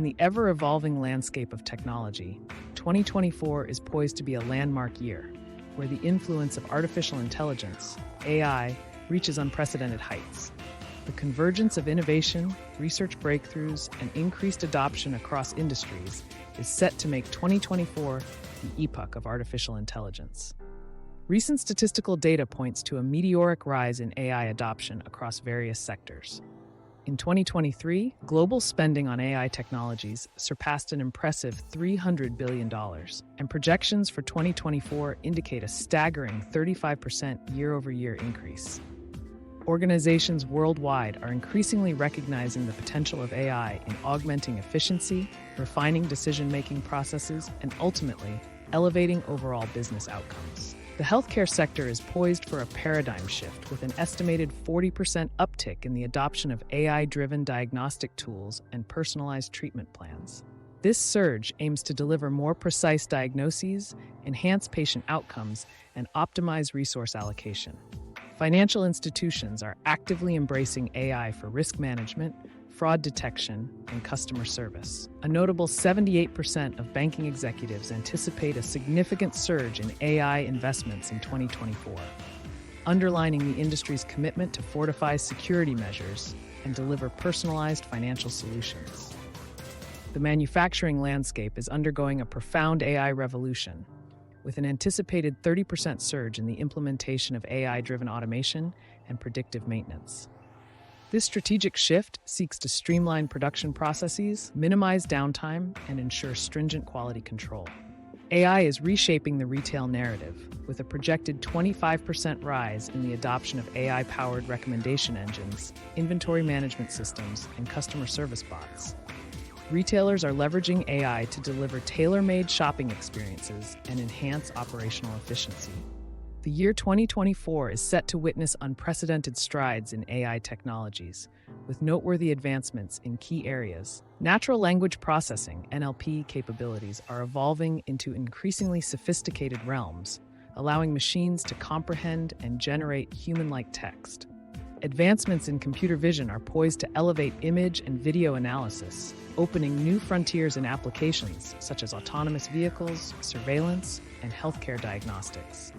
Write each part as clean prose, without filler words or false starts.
In the ever-evolving landscape of technology, 2024 is poised to be a landmark year, where the influence of artificial intelligence, AI, reaches unprecedented heights. The convergence of innovation, research breakthroughs, and increased adoption across industries is set to make 2024 the epoch of artificial intelligence. Recent statistical data points to a meteoric rise in AI adoption across various sectors. In 2023, global spending on AI technologies surpassed an impressive $300 billion, and projections for 2024 indicate a staggering 35% year-over-year increase. Organizations worldwide are increasingly recognizing the potential of AI in augmenting efficiency, refining decision-making processes, and ultimately, elevating overall business outcomes. The healthcare sector is poised for a paradigm shift with an estimated 40% uptick in the adoption of AI-driven diagnostic tools and personalized treatment plans. This surge aims to deliver more precise diagnoses, enhance patient outcomes, and optimize resource allocation. Financial institutions are actively embracing AI for risk management, fraud detection, and customer service. A notable 78% of banking executives anticipate a significant surge in AI investments in 2024, underlining the industry's commitment to fortify security measures and deliver personalized financial solutions. The manufacturing landscape is undergoing a profound AI revolution, with an anticipated 30% surge in the implementation of AI-driven automation and predictive maintenance. This strategic shift seeks to streamline production processes, minimize downtime, and ensure stringent quality control. AI is reshaping the retail narrative, with a projected 25% rise in the adoption of AI-powered recommendation engines, inventory management systems, and customer service bots. Retailers are leveraging AI to deliver tailor-made shopping experiences and enhance operational efficiency. The year 2024 is set to witness unprecedented strides in AI technologies, with noteworthy advancements in key areas. Natural language processing (NLP) capabilities are evolving into increasingly sophisticated realms, allowing machines to comprehend and generate human-like text. Advancements in computer vision are poised to elevate image and video analysis, opening new frontiers in applications such as autonomous vehicles, surveillance, and healthcare diagnostics.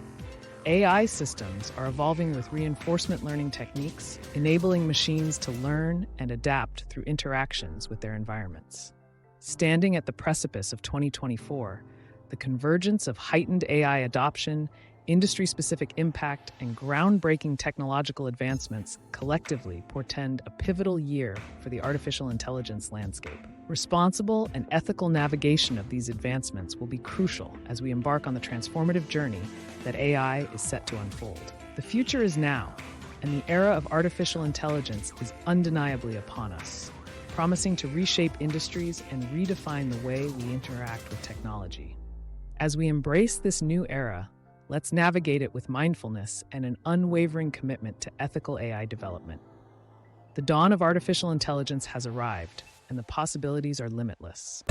AI systems are evolving with reinforcement learning techniques, enabling machines to learn and adapt through interactions with their environments. Standing at the precipice of 2024, the convergence of heightened AI adoption, industry-specific impact, and groundbreaking technological advancements collectively portend a pivotal year for the artificial intelligence landscape. Responsible and ethical navigation of these advancements will be crucial as we embark on the transformative journey that AI is set to unfold. The future is now, and the era of artificial intelligence is undeniably upon us, promising to reshape industries and redefine the way we interact with technology. As we embrace this new era, let's navigate it with mindfulness and an unwavering commitment to ethical AI development. The dawn of artificial intelligence has arrived, and the possibilities are limitless.